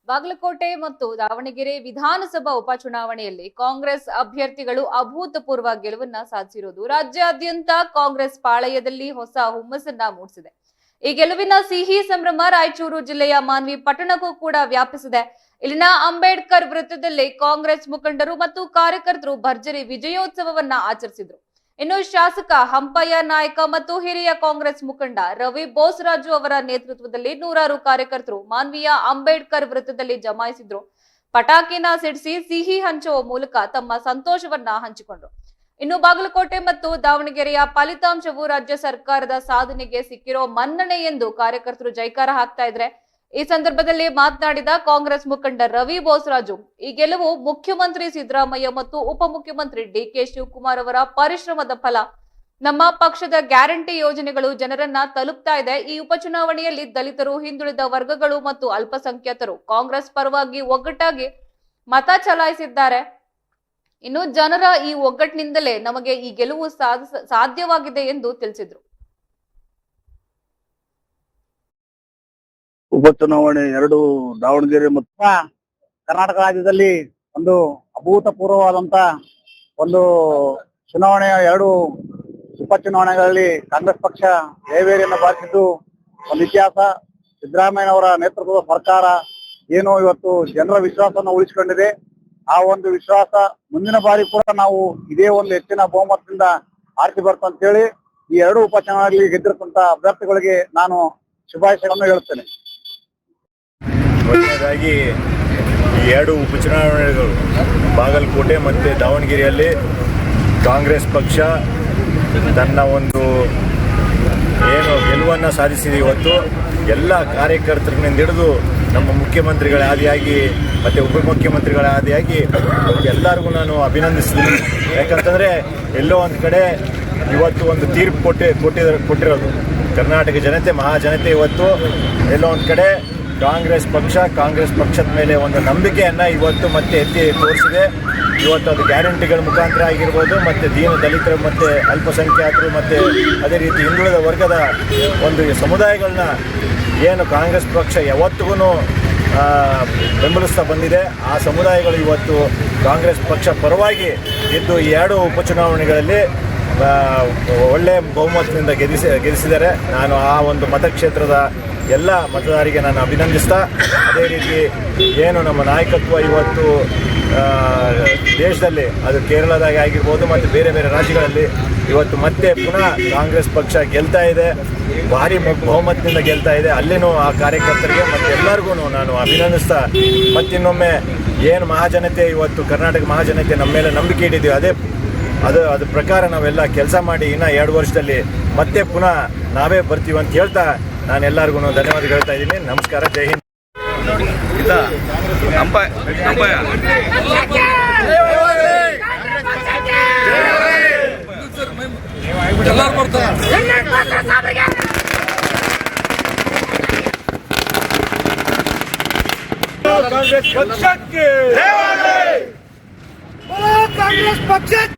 ಬಾಗಲಕೋಟೆ ಮತ್ತು ದಾವಣಗೆರೆ ವಿಧಾನಸಭಾ ಉಪಚುನಾವಣೆಯಲ್ಲಿ ಕಾಂಗ್ರೆಸ್ ಅಭ್ಯರ್ಥಿಗಳು ಅಭೂತಪೂರ್ವ ಗೆಲುವನ್ನ ಸಾಧಿಸಿರುವುದು ರಾಜ್ಯಾದ್ಯಂತ ಕಾಂಗ್ರೆಸ್ ಪಾಳಯದಲ್ಲಿ ಹೊಸ ಹುಮ್ಮಸ್ಸನ್ನ ಮೂಡಿಸಿದೆ. ಈ ಗೆಲುವಿನ ಸಿಹಿ ಸಂಭ್ರಮ ರಾಯಚೂರು ಜಿಲ್ಲೆಯ ಮಾನ್ವಿ ಪಟ್ಟಣಕ್ಕೂ ಕೂಡ ವ್ಯಾಪಿಸಿದೆ. ಇಲ್ಲಿನ ಅಂಬೇಡ್ಕರ್ ವೃತ್ತದಲ್ಲಿ ಕಾಂಗ್ರೆಸ್ ಮುಖಂಡರು ಮತ್ತು ಕಾರ್ಯಕರ್ತರು ಭರ್ಜರಿ ವಿಜಯೋತ್ಸವವನ್ನ ಆಚರಿಸಿದ್ರು. ಇನ್ನು ಶಾಸಕ ಹಂಪಯ್ಯ ನಾಯಕ ಮತ್ತು ಹಿರಿಯ ಕಾಂಗ್ರೆಸ್ ಮುಖಂಡ ರವಿ ಬೋಸರಾಜು ಅವರ ನೇತೃತ್ವದಲ್ಲಿ ನೂರಾರು ಕಾರ್ಯಕರ್ತರು ಮಾನ್ವಿಯ ಅಂಬೇಡ್ಕರ್ ವೃತ್ತದಲ್ಲಿ ಜಮಾಯಿಸಿದ್ರು. ಪಟಾಕಿನ ಸಿಡಿಸಿ ಸಿಹಿ ಹಂಚುವ ಮೂಲಕ ತಮ್ಮ ಸಂತೋಷವನ್ನ ಹಂಚಿಕೊಂಡ್ರು. ಇನ್ನು ಬಾಗಲಕೋಟೆ ಮತ್ತು ದಾವಣಗೆರೆಯ ಫಲಿತಾಂಶವು ರಾಜ್ಯ ಸರ್ಕಾರದ ಸಾಧನೆಗೆ ಸಿಕ್ಕಿರೋ ಮನ್ನಣೆ ಎಂದು ಕಾರ್ಯಕರ್ತರು ಜೈಕಾರ ಹಾಕ್ತಾ ಇದ್ರೆ. ಈ ಸಂದರ್ಭದಲ್ಲಿ ಮಾತನಾಡಿದ ಕಾಂಗ್ರೆಸ್ ಮುಖಂಡ ರವಿ ಬೋಸರಾಜು, ಈ ಗೆಲುವು ಮುಖ್ಯಮಂತ್ರಿ ಸಿದ್ದರಾಮಯ್ಯ ಮತ್ತು ಉಪಮುಖ್ಯಮಂತ್ರಿ ಡಿಕೆ ಶಿವಕುಮಾರ್ ಅವರ ಪರಿಶ್ರಮದ ಫಲ. ನಮ್ಮ ಪಕ್ಷದ ಗ್ಯಾರಂಟಿ ಯೋಜನೆಗಳು ಜನರನ್ನ ತಲುಪ್ತಾ ಇದೆ. ಈ ಉಪಚುನಾವಣೆಯಲ್ಲಿ ದಲಿತರು, ಹಿಂದುಳಿದ ವರ್ಗಗಳು ಮತ್ತು ಅಲ್ಪಸಂಖ್ಯಾತರು ಕಾಂಗ್ರೆಸ್ ಪರವಾಗಿ ಒಗ್ಗಟ್ಟಾಗಿ ಮತ ಚಲಾಯಿಸಿದ್ದಾರೆ. ಇನ್ನು ಜನರ ಈ ಒಗ್ಗಟ್ಟಿನಿಂದಲೇ ನಮಗೆ ಈ ಗೆಲುವು ಸಾಧ್ಯವಾಗಿದೆ ಎಂದು ತಿಳಿಸಿದ್ರು. ಉಪಚುನಾವಣೆ ಎರಡು ದಾವಣಗೆರೆ ಮತ್ತು ಕರ್ನಾಟಕ ರಾಜ್ಯದಲ್ಲಿ ಒಂದು ಅಭೂತಪೂರ್ವವಾದಂತ ಒಂದು ಚುನಾವಣೆಯ ಎರಡು ಉಪಚುನಾವಣೆಗಳಲ್ಲಿ ಕಾಂಗ್ರೆಸ್ ಪಕ್ಷ ಜಯಭೇರಿಯನ್ನು ಬಾರಿಸಿದ್ದು ಒಂದು ಇತಿಹಾಸ. ಸಿದ್ದರಾಮಯ್ಯನವರ ನೇತೃತ್ವದ ಸರ್ಕಾರ ಏನು ಇವತ್ತು ಜನರ ವಿಶ್ವಾಸವನ್ನು ಉಳಿಸಿಕೊಂಡಿದೆ. ಆ ಒಂದು ವಿಶ್ವಾಸ ಮುಂದಿನ ಬಾರಿ ಕೂಡ ನಾವು ಇದೇ ಒಂದು ಹೆಚ್ಚಿನ ಬಹುಮತದಿಂದ ಆರಿಸಿ ಬರ್ತು ಅಂತ ಹೇಳಿ ಈ ಎರಡು ಉಪಚುನಾವಣೆಗಳಲ್ಲಿ ಗೆದ್ದಿರತಂತ ಅಭ್ಯರ್ಥಿಗಳಿಗೆ ನಾನು ಶುಭಾಶಯಗಳನ್ನು ಹೇಳುತ್ತೇನೆ. ಮೊದಲನೇದಾಗಿ ಈ ಎರಡು ಉಪಚುನಾವಣೆಗಳು ಬಾಗಲಕೋಟೆ ಮತ್ತು ದಾವಣಗೆರೆಯಲ್ಲಿ ಕಾಂಗ್ರೆಸ್ ಪಕ್ಷ ತನ್ನ ಒಂದು ಏನು ಗೆಲುವನ್ನು ಸಾಧಿಸಿದೆ. ಇವತ್ತು ಎಲ್ಲ ಕಾರ್ಯಕರ್ತರಿಂದ ಹಿಡಿದು ನಮ್ಮ ಮುಖ್ಯಮಂತ್ರಿಗಳ ಆದಿಯಾಗಿ ಮತ್ತು ಉಪಮುಖ್ಯಮಂತ್ರಿಗಳ ಆದಿಯಾಗಿ ಎಲ್ಲರಿಗೂ ನಾನು ಅಭಿನಂದಿಸ್ತೀನಿ. ಯಾಕಂತಂದರೆ ಎಲ್ಲೋ ಒಂದು ಕಡೆ ಇವತ್ತು ಒಂದು ತೀರ್ಪು ಕೊಟ್ಟಿರೋದು ಕರ್ನಾಟಕ ಜನತೆ, ಮಹಾಜನತೆ ಇವತ್ತು ಎಲ್ಲೋ ಒಂದು ಕಡೆ ಕಾಂಗ್ರೆಸ್ ಪಕ್ಷದ ಮೇಲೆ ಒಂದು ನಂಬಿಕೆಯನ್ನು ಇವತ್ತು ಮತ್ತೆ ಎತ್ತಿ ತೋರಿಸಿದೆ. ಇವತ್ತು ಅದು ಗ್ಯಾರಂಟಿಗಳ ಮುಖಾಂತರ ಆಗಿರ್ಬೋದು, ಮತ್ತು ದಲಿತರು ಮತ್ತು ಅಲ್ಪಸಂಖ್ಯಾತರು ಮತ್ತು ಅದೇ ರೀತಿ ಹಿಂದುಳಿದ ವರ್ಗದ ಒಂದು ಸಮುದಾಯಗಳನ್ನ ಏನು ಕಾಂಗ್ರೆಸ್ ಪಕ್ಷ ಯಾವತ್ತಿಗೂ ಬೆಂಬಲಿಸ್ತಾ ಬಂದಿದೆ. ಆ ಸಮುದಾಯಗಳು ಇವತ್ತು ಕಾಂಗ್ರೆಸ್ ಪಕ್ಷ ಪರವಾಗಿ ಇದ್ದು ಈ ಎರಡು ಉಪಚುನಾವಣೆಗಳಲ್ಲಿ ಒಳ್ಳೆಯ ಬಹುಮತದಿಂದ ಗೆಲ್ಲಿಸಿದ್ದಾರೆ. ನಾನು ಆ ಒಂದು ಮತಕ್ಷೇತ್ರದ ಎಲ್ಲ ಮತದಾರರಿಗೆ ನಾನು ಅಭಿನಂದಿಸ್ತಾ, ಅದೇ ರೀತಿ ಏನು ನಮ್ಮ ನಾಯಕತ್ವ ಇವತ್ತು ದೇಶದಲ್ಲಿ ಅದು ಕೇರಳದಾಗ ಆಗಿರ್ಬೋದು ಮತ್ತು ಬೇರೆ ಬೇರೆ ರಾಜ್ಯಗಳಲ್ಲಿ ಇವತ್ತು ಮತ್ತೆ ಪುನಃ ಕಾಂಗ್ರೆಸ್ ಪಕ್ಷ ಗೆಲ್ತಾ ಇದೆ, ಭಾರಿ ಬಹುಮತದಿಂದ ಗೆಲ್ತಾ ಇದೆ. ಅಲ್ಲಿನೂ ಆ ಕಾರ್ಯಕರ್ತರಿಗೆ ಮತ್ತು ಎಲ್ಲರಿಗೂ ನಾನು ಅಭಿನಂದಿಸ್ತಾ, ಮತ್ತಿನ್ನೊಮ್ಮೆ ಏನು ಮಹಾಜನತೆ ಇವತ್ತು ಕರ್ನಾಟಕ ಮಹಾಜನತೆ ನಮ್ಮ ಮೇಲೆ ನಂಬಿಕೆ ಇಟ್ಟಿದ್ದೀವಿ, ಅದ್ರ ಪ್ರಕಾರ ನಾವೆಲ್ಲ ಕೆಲಸ ಮಾಡಿ ಇನ್ನು 2 ವರ್ಷದಲ್ಲಿ ಮತ್ತೆ ಪುನಃ ನಾವೇ ಬರ್ತೀವಿ ಅಂತ ಹೇಳ್ತಾ ನಾನು ಎಲ್ಲರಿಗೂ ಧನ್ಯವಾದ ಹೇಳ್ತಾ ಇದ್ದೀನಿ. ನಮಸ್ಕಾರ, ಜೈ ಹಿಂದ್. ಕಾಂಗ್ರೆಸ್ ಪಕ್ಷಕ್ಕೆ